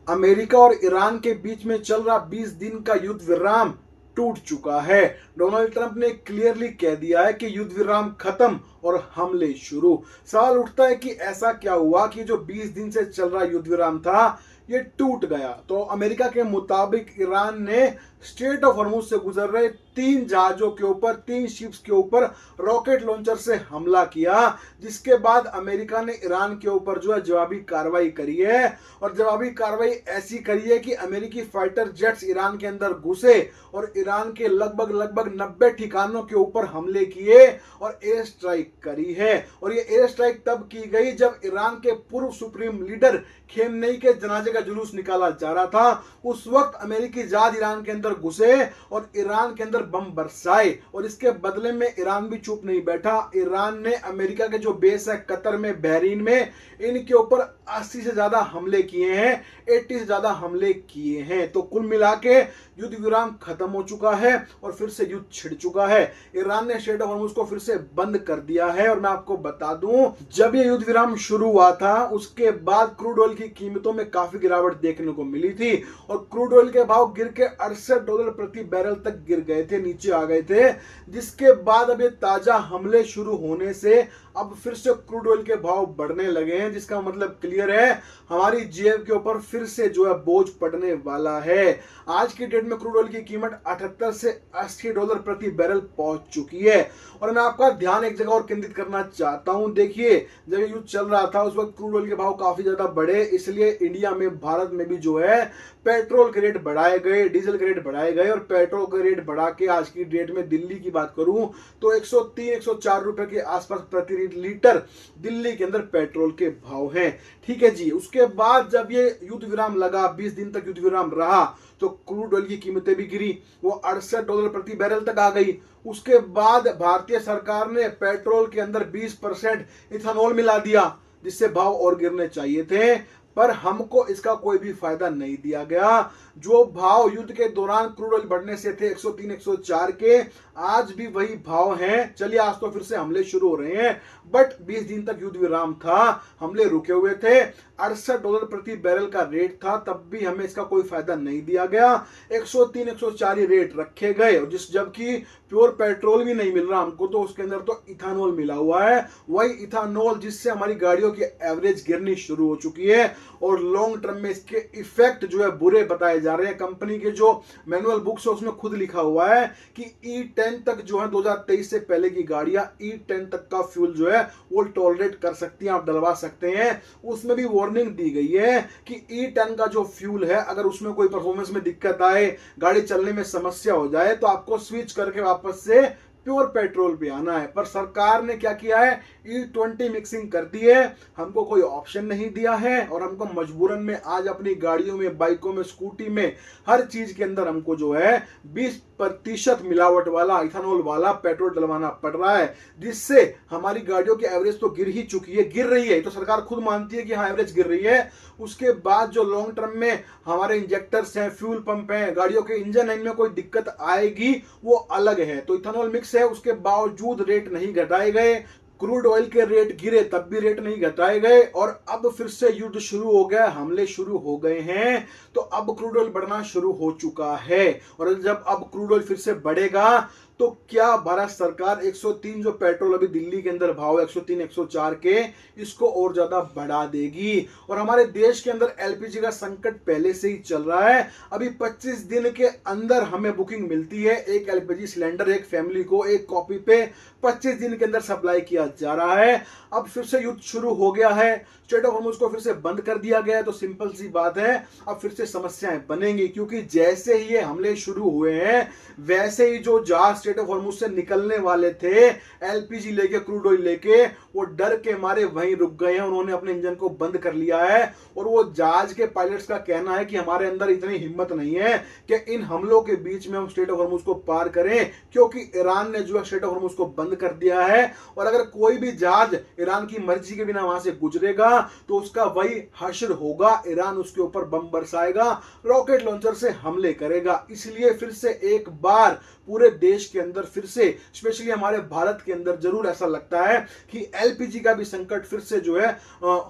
America और Iran के बीच में चल रहा 20 दिन का युद्ध विराम टूट चुका है। डोनाल्ड ट्रंप ने क्लियरली कह दिया है कि युद्ध विराम खत्म और हमले शुरू। सवाल उठता है कि ऐसा क्या हुआ कि जो 20 दिन से चल रहा युद्ध विराम था ये टूट गया। तो अमेरिका के मुताबिक ईरान ने स्ट्रेट ऑफ हॉर्मुज से गुजर रहे 3 जहाजों के ऊपर, 3 शिप्स के ऊपर रॉकेट लॉन्चर से हमला किया, जिसके बाद अमेरिका ने ईरान के ऊपर जो है जवाबी कार्रवाई करी है। और जवाबी कार्रवाई ऐसी करी है कि अमेरिकी फाइटर जेट्स ईरान के अंदर घुसे और ईरान के लगभग 90 ठिकानों के ऊपर हमले किए और एयर स्ट्राइक करी है। और ये एयर स्ट्राइक तब की गई जब ईरान के पूर्व सुप्रीम लीडर खेमनेई के जनाजे का जुलूस निकाला जा रहा था। उस वक्त अमेरिकी जहाज ईरान के अंदर घुसे और ईरान के अंदर बम बरसाए, और इसके बदले में ईरान भी चुप नहीं बैठा। ईरान ने अमेरिका के जो बेस है कतर में, बहरीन में, इनके ऊपर 80 से ज्यादा हमले किए हैं, 80 से ज्यादा हमले किए हैं। तो कुल मिला के युद्ध विराम खत्म हो चुका है और फिर से युद्ध छिड़ चुका है। ईरान ने स्ट्रेट ऑफ हॉर्मुज को फिर से बंद कर दिया है। और मैं आपको बता दूं, जब ये युद्ध विराम शुरू हुआ था उसके बाद क्रूड ऑयल की कीमतों में काफी गिरावट देखने को मिली थी और क्रूड ऑयल के भाव गिर के $68 प्रति बैरल तक गिर गए थे, नीचे आ गए थे। जिसके बाद अब ये ताजा हमले शुरू होने से अब फिर से क्रूड ऑयल के भाव बढ़ने लगे हैं, जिसका मतलब क्लियर है हमारी जेब के ऊपर फिर से जो है बोझ पड़ने वाला है। आज की डेट में क्रूड ऑयल की कीमत 78 से $80 प्रति बैरल पहुंच चुकी है। और मैं आपका ध्यान एक जगह और केंद्रित करना चाहता हूं। देखिए, जब युद्ध चल रहा था उस वक्त क्रूड ऑयल के भाव काफी ज्यादा बढ़े, इसलिए इंडिया में, भारत में भी जो है पेट्रोल के रेट बढ़ाए गए, डीजल के रेट बढ़ाए गए। और पेट्रोल के रेट बढ़ा के आज की डेट में दिल्ली की बात करूं तो 103-104 रुपए के आसपास प्रति लीटर दिल्ली के अंदर पेट्रोल के भाव हैं। ठीक है जी। उसके बाद जब ये युद्ध विराम लगा, 20 दिन तक युद्ध विराम रहा, तो क्रूड ऑयल की कीमतें भी गिरी, वो $68 प्रति बैरल तक आ गई। उसके बाद भारतीय सरकार ने पेट्रोल के अंदर 20% इथेनॉल मिला दिया, जिससे भाव और गिरने चाहिए थे, पर हमको इसका कोई भी फायदा नहीं दिया गया। जो भाव युद्ध के दौरान क्रूड ऑयल बढ़ने से थे 103-104 के, आज भी वही भाव हैं। चलिए, आज तो फिर से हमले शुरू हो रहे हैं, बट 20 दिन तक युद्ध विराम था, हमले रुके हुए थे, $68 प्रति बैरल का रेट था, तब भी हमें इसका कोई फायदा नहीं दिया गया। 103-104 रेट रखे गए, जबकि प्योर पेट्रोल भी नहीं मिल रहा हमको, तो उसके अंदर तो इथानॉल मिला हुआ है, वही इथानॉल जिससे हमारी गाड़ियों की एवरेज गिरनी शुरू हो चुकी है। और लॉन्ग टर्म में इसके इफेक्ट जो है बुरे बताए जा रहे हैं। कंपनी के जो मैनुअल बुक्स है उसमें खुद लिखा हुआ है कि E10 तक जो है 2023 से पहले की गाड़ियां E10 तक का फ्यूल जो है वो टॉलरेट कर सकती हैं, आप डलवा सकते हैं। उसमें भी वार्निंग दी गई है कि E10 का जो फ्यूल है, अगर उसमें कोई परफॉर्मेंस में दिक्कत आए, गाड़ी चलने में समस्या हो जाए, तो आपको स्विच करके वापस से प्योर पेट्रोल पे आना है। पर सरकार ने क्या किया है, E20 मिक्सिंग कर दी है, हमको कोई ऑप्शन नहीं दिया है और हमको मजबूरन में आज अपनी गाड़ियों में, बाइकों में, स्कूटी में, हर चीज के अंदर हमको जो है 20% मिलावट वाला, इथेनॉल वाला पेट्रोल डलवाना पड़ रहा है, जिससे हमारी गाड़ियों की एवरेज तो गिर ही चुकी है, गिर रही है, तो सरकार खुद मानती है कि हाँ एवरेज गिर रही है। उसके बाद जो लॉन्ग टर्म में हमारे इंजेक्टर्स हैं, फ्यूल पंप हैं, गाड़ियों के इंजन इनमें कोई दिक्कत आएगी वो अलग है। तो इथेनॉल मिक्स है, उसके बावजूद रेट नहीं घटाए गए, क्रूड ऑयल के रेट गिरे तब भी रेट नहीं घटाए गए। और अब फिर से युद्ध शुरू हो गया, हमले शुरू हो गए हैं, तो अब क्रूड ऑयल बढ़ना शुरू हो चुका है। और जब अब क्रूड ऑयल फिर से बढ़ेगा तो क्या भारत सरकार 103 जो पेट्रोल अभी दिल्ली के अंदर भाव 103-104 के, इसको और ज्यादा बढ़ा देगी। और हमारे देश के अंदर एलपीजी का संकट पहले से ही चल रहा है। अभी 25 दिन के अंदर हमें बुकिंग मिलती है, एक एलपीजी सिलेंडर एक फैमिली को एक कॉपी पे 25 दिन के अंदर सप्लाई किया जा रहा है। अब फिर से युद्ध शुरू हो गया है, स्ट्रेट ऑफ हॉर्मुज को फिर से बंद कर दिया गया है, तो सिंपल सी बात है अब फिर से समस्याएं बनेंगी। क्योंकि जैसे ही ये हमले शुरू हुए हैं, वैसे ही जो जहाज स्ट्रेट ऑफ हॉर्मुज से निकलने वाले थे एलपीजी लेके, क्रूड ऑयल लेके, वो डर के मारे वहीं रुक गए हैं, उन्होंने अपने इंजन को बंद कर लिया है। और वो जहाज के पायलट्स का कहना है कि हमारे अंदर इतनी हिम्मत नहीं है कि इन हमलों के बीच में हम स्ट्रेट ऑफ हॉर्मुज को पार करें, क्योंकि ईरान ने जो है स्ट्रेट ऑफ हॉर्मुज को बंद कर दिया है। और अगर कोई भी जहाज ईरान की मर्जी के बिना वहां से गुजरेगा तो उसका वही हश्र होगा, ईरान उसके ऊपर बम बरसाएगा, रॉकेट लॉन्चर से हमले करेगा। इसलिए फिर से एक बार पूरे देश के अंदर फिर से, स्पेशली हमारे भारत के अंदर जरूर ऐसा लगता है कि एलपीजी का भी संकट फिर से जो है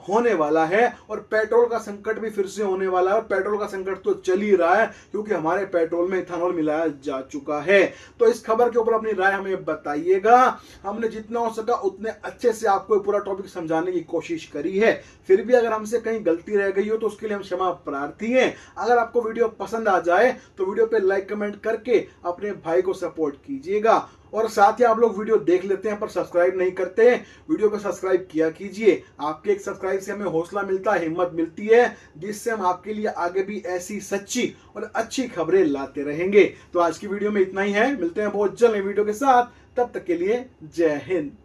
होने वाला है, और पेट्रोल का संकट भी फिर से होने वाला है। और पेट्रोल का संकट तो चल ही रहा है क्योंकि हमारे पेट्रोल में इथेनॉल मिलाया जा चुका है। तो इस खबर के ऊपर अपनी राय हमें बताइएगा। हमने जितना हो सका उतने अच्छे से आपको पूरा टॉपिक समझाने की कोशिश करी है। फिर भी अगर हमसे कहीं गलती रह गई हो तो उसके लिए हम क्षमा प्रार्थी हैं। अगर आपको वीडियो पसंद आ जाए तो वीडियो पे लाइक कमेंट करके अपने भाई को सपोर्ट कीजिएगा, और साथ ही आप लोग वीडियो देख लेते हैं पर सब्सक्राइब नहीं करते हैं, वीडियो को सब्सक्राइब किया कीजिए। आपके एक सब्सक्राइब से हमें हौसला मिलता है, हिम्मत मिलती है, जिससे हम आपके लिए आगे भी ऐसी सच्ची और अच्छी खबरें लाते रहेंगे। तो आज की वीडियो में इतना ही है, मिलते हैं बहुत जल्द नई वीडियो के साथ, तब तक के लिए जय हिंद।